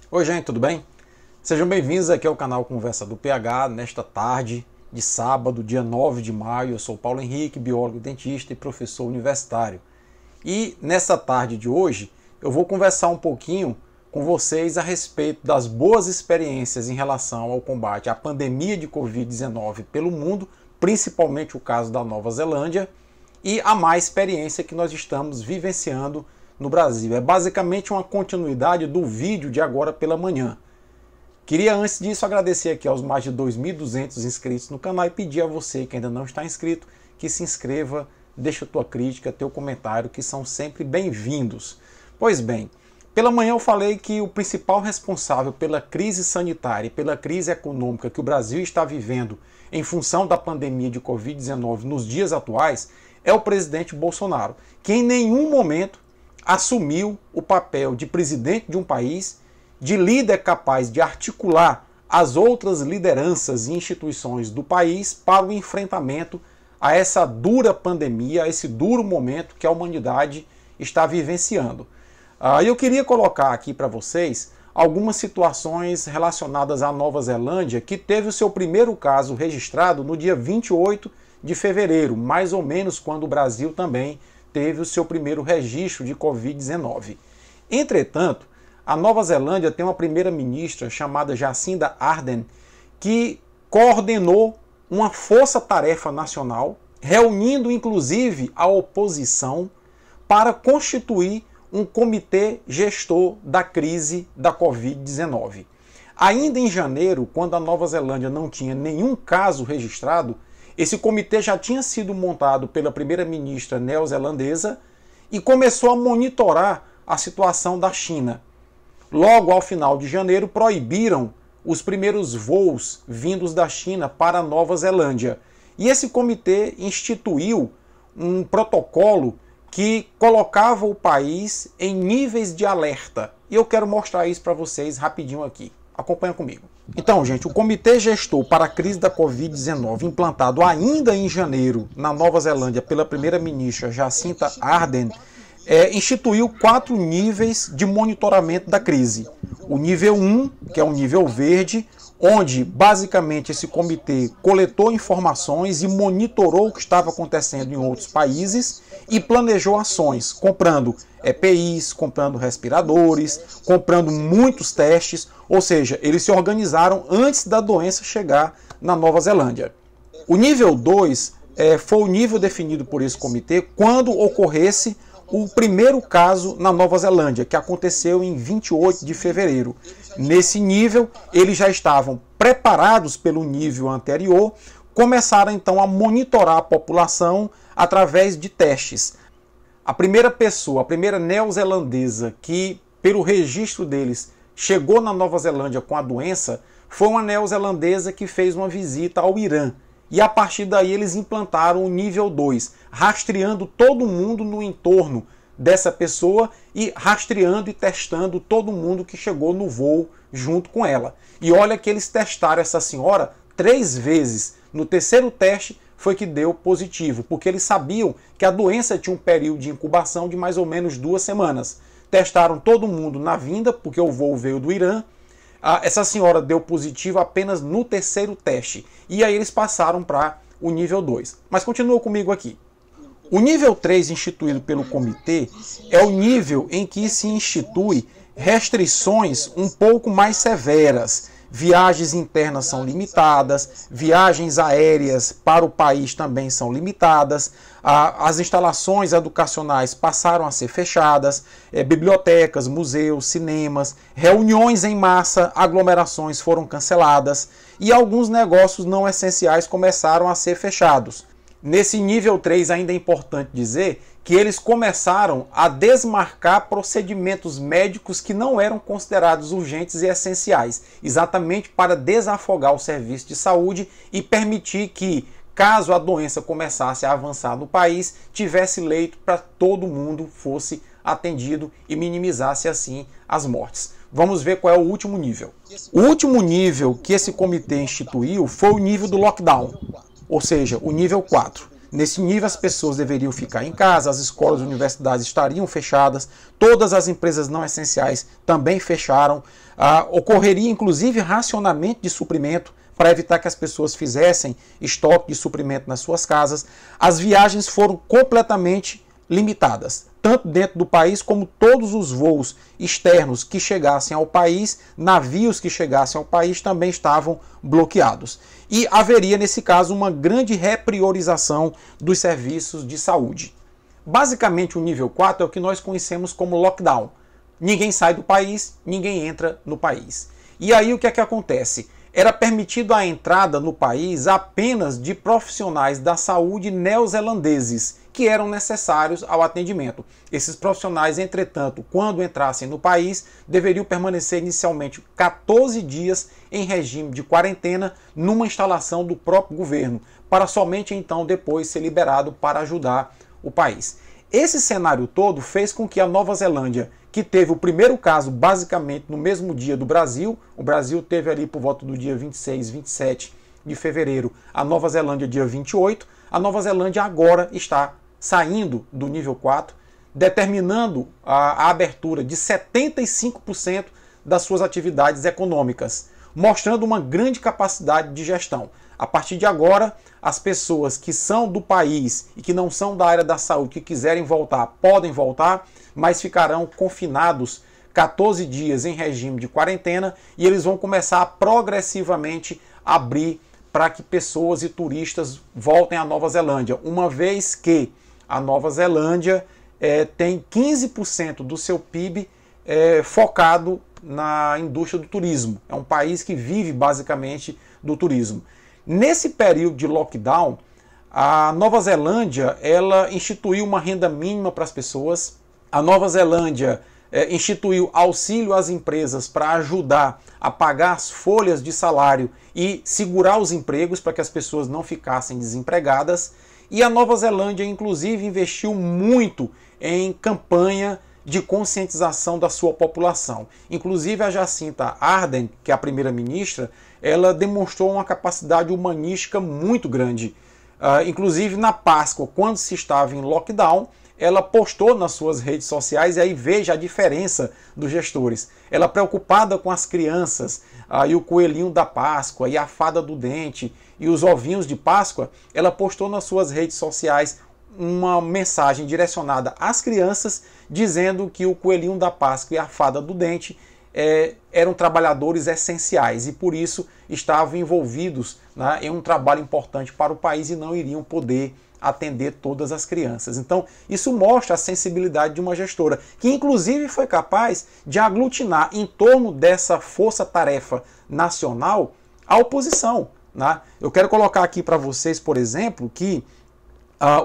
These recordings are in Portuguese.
Oi gente, tudo bem? Sejam bem-vindos aqui ao canal Conversa do PH, nesta tarde de sábado, dia 9 de maio. Eu sou Paulo Henrique, biólogo dentista e professor universitário. E nessa tarde de hoje eu vou conversar um pouquinho com vocês a respeito das boas experiências em relação ao combate à pandemia de Covid-19 pelo mundo, principalmente o caso da Nova Zelândia, e a má experiência que nós estamos vivenciando no Brasil. É basicamente uma continuidade do vídeo de agora pela manhã. Queria antes disso agradecer aqui aos mais de 2.200 inscritos no canal e pedir a você que ainda não está inscrito que se inscreva, deixa a tua crítica, teu comentário, que são sempre bem-vindos. Pois bem, pela manhã eu falei que o principal responsável pela crise sanitária e pela crise econômica que o Brasil está vivendo em função da pandemia de Covid-19 nos dias atuais é o presidente Bolsonaro, que em nenhum momento assumiu o papel de presidente de um país, de líder capaz de articular as outras lideranças e instituições do país para o enfrentamento a essa dura pandemia, a esse duro momento que a humanidade está vivenciando. Eu queria colocar aqui para vocês algumas situações relacionadas à Nova Zelândia, que teve o seu primeiro caso registrado no dia 28 de fevereiro, mais ou menos quando o Brasil também teve o seu primeiro registro de Covid-19. Entretanto, a Nova Zelândia tem uma primeira-ministra chamada Jacinda Ardern, que coordenou uma força-tarefa nacional, reunindo inclusive a oposição, para constituir um comitê gestor da crise da Covid-19. Ainda em janeiro, quando a Nova Zelândia não tinha nenhum caso registrado, esse comitê já tinha sido montado pela primeira-ministra neozelandesa e começou a monitorar a situação da China. Logo ao final de janeiro, proibiram os primeiros voos vindos da China para a Nova Zelândia. E esse comitê instituiu um protocolo que colocava o país em níveis de alerta. E eu quero mostrar isso para vocês rapidinho aqui. Acompanha comigo. Então, gente, o Comitê Gestor para a Crise da Covid-19, implantado ainda em janeiro na Nova Zelândia pela primeira-ministra Jacinda Ardern, instituiu 4 níveis de monitoramento da crise. O nível 1, que é o nível verde, onde basicamente esse comitê coletou informações e monitorou o que estava acontecendo em outros países e planejou ações, comprando EPIs, comprando respiradores, comprando muitos testes, ou seja, eles se organizaram antes da doença chegar na Nova Zelândia. O nível 2 foi o nível definido por esse comitê quando ocorresse o primeiro caso na Nova Zelândia, que aconteceu em 28 de fevereiro. Nesse nível, eles já estavam preparados pelo nível anterior, começaram então a monitorar a população através de testes. A primeira pessoa, a primeira neozelandesa que, pelo registro deles, chegou na Nova Zelândia com a doença, foi uma neozelandesa que fez uma visita ao Irã. E a partir daí eles implantaram o nível 2, rastreando todo mundo no entorno dessa pessoa e rastreando e testando todo mundo que chegou no voo junto com ela. E olha que eles testaram essa senhora 3 vezes. No terceiro teste foi que deu positivo, porque eles sabiam que a doença tinha um período de incubação de mais ou menos 2 semanas. Testaram todo mundo na vinda, porque o voo veio do Irã. Essa senhora deu positivo apenas no terceiro teste. E aí eles passaram para o nível 2. Mas continua comigo aqui. O nível 3 instituído pelo comitê é o nível em que se institui restrições um pouco mais severas. Viagens internas são limitadas, viagens aéreas para o país também são limitadas, as instalações educacionais passaram a ser fechadas, bibliotecas, museus, cinemas, reuniões em massa, aglomerações foram canceladas e alguns negócios não essenciais começaram a ser fechados. Nesse nível 3 ainda é importante dizer que eles começaram a desmarcar procedimentos médicos que não eram considerados urgentes e essenciais, exatamente para desafogar o serviço de saúde e permitir que, caso a doença começasse a avançar no país, tivesse leito para todo mundo fosse atendido e minimizasse assim as mortes. Vamos ver qual é o último nível. O último nível que esse comitê instituiu foi o nível do lockdown, ou seja, o nível 4. Nesse nível, as pessoas deveriam ficar em casa, as escolas e universidades estariam fechadas, todas as empresas não essenciais também fecharam, ocorreria inclusive racionamento de suprimento para evitar que as pessoas fizessem estoque de suprimento nas suas casas. As viagens foram completamente limitadas, tanto dentro do país como todos os voos externos que chegassem ao país, navios que chegassem ao país também estavam bloqueados. E haveria, nesse caso, uma grande repriorização dos serviços de saúde. Basicamente, o nível 4 é o que nós conhecemos como lockdown. Ninguém sai do país, ninguém entra no país. E aí o que é que acontece? Era permitido a entrada no país apenas de profissionais da saúde neozelandeses, que eram necessários ao atendimento. Esses profissionais, entretanto, quando entrassem no país, deveriam permanecer inicialmente 14 dias em regime de quarentena numa instalação do próprio governo, para somente então depois ser liberado para ajudar o país. Esse cenário todo fez com que a Nova Zelândia, que teve o primeiro caso basicamente no mesmo dia do Brasil, o Brasil teve ali por volta do dia 26, 27 de fevereiro, a Nova Zelândia dia 28, a Nova Zelândia agora está saindo do nível 4, determinando a abertura de 75% das suas atividades econômicas, mostrando uma grande capacidade de gestão. A partir de agora, as pessoas que são do país e que não são da área da saúde, que quiserem voltar, podem voltar, mas ficarão confinados 14 dias em regime de quarentena e eles vão começar a progressivamente abrir para que pessoas e turistas voltem à Nova Zelândia, uma vez que a Nova Zelândia tem 15% do seu PIB focado na indústria do turismo. É um país que vive basicamente do turismo. Nesse período de lockdown, a Nova Zelândia ela instituiu uma renda mínima para as pessoas. A Nova Zelândia instituiu auxílio às empresas para ajudar a pagar as folhas de salário e segurar os empregos para que as pessoas não ficassem desempregadas. E a Nova Zelândia, inclusive, investiu muito em campanha de conscientização da sua população. Inclusive, a Jacinta Ardern, que é a primeira-ministra, ela demonstrou uma capacidade humanística muito grande. Inclusive, na Páscoa, quando se estava em lockdown, ela postou nas suas redes sociais, e aí veja a diferença dos gestores. Ela preocupada com as crianças, e o coelhinho da Páscoa, e a fada do dente, e os ovinhos de Páscoa, ela postou nas suas redes sociais uma mensagem direcionada às crianças, dizendo que o coelhinho da Páscoa e a fada do dente eram trabalhadores essenciais e por isso estavam envolvidos, né, em um trabalho importante para o país e não iriam poder atender todas as crianças. Então, isso mostra a sensibilidade de uma gestora, que inclusive foi capaz de aglutinar em torno dessa força-tarefa nacional a oposição. Né? Eu quero colocar aqui para vocês, por exemplo, que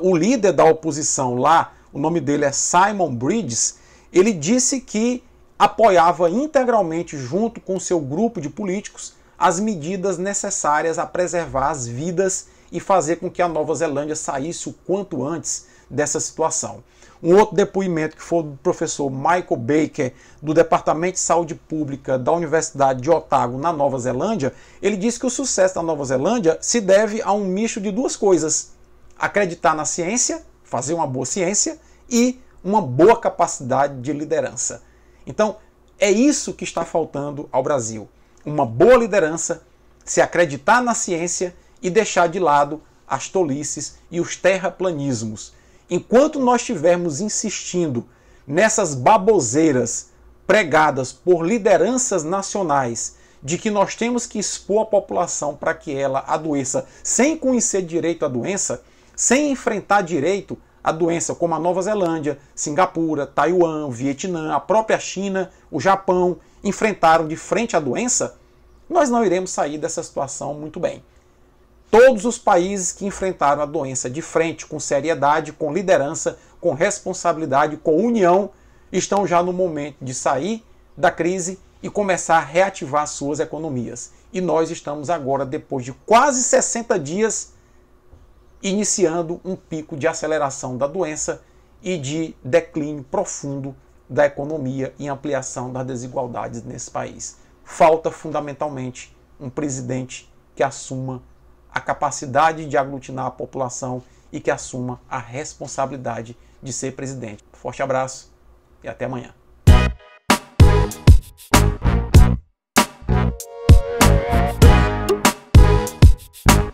o líder da oposição lá, o nome dele é Simon Bridges, ele disse que apoiava integralmente, junto com seu grupo de políticos, as medidas necessárias a preservar as vidas e fazer com que a Nova Zelândia saísse o quanto antes dessa situação. Um outro depoimento que foi do professor Michael Baker, do Departamento de Saúde Pública da Universidade de Otago, na Nova Zelândia, ele disse que o sucesso da Nova Zelândia se deve a um misto de duas coisas: acreditar na ciência, fazer uma boa ciência, e uma boa capacidade de liderança. Então, é isso que está faltando ao Brasil. Uma boa liderança, se acreditar na ciência e deixar de lado as tolices e os terraplanismos. Enquanto nós estivermos insistindo nessas baboseiras pregadas por lideranças nacionais de que nós temos que expor a população para que ela adoeça sem conhecer direito a doença, sem enfrentar direito a doença, como a Nova Zelândia, Singapura, Taiwan, Vietnã, a própria China, o Japão, enfrentaram de frente à doença, nós não iremos sair dessa situação muito bem. Todos os países que enfrentaram a doença de frente, com seriedade, com liderança, com responsabilidade, com união, estão já no momento de sair da crise e começar a reativar suas economias. E nós estamos agora, depois de quase 60 dias, iniciando um pico de aceleração da doença e de declínio profundo da economia e ampliação das desigualdades nesse país. Falta, fundamentalmente, um presidente que assuma a capacidade de aglutinar a população e que assuma a responsabilidade de ser presidente. Forte abraço e até amanhã.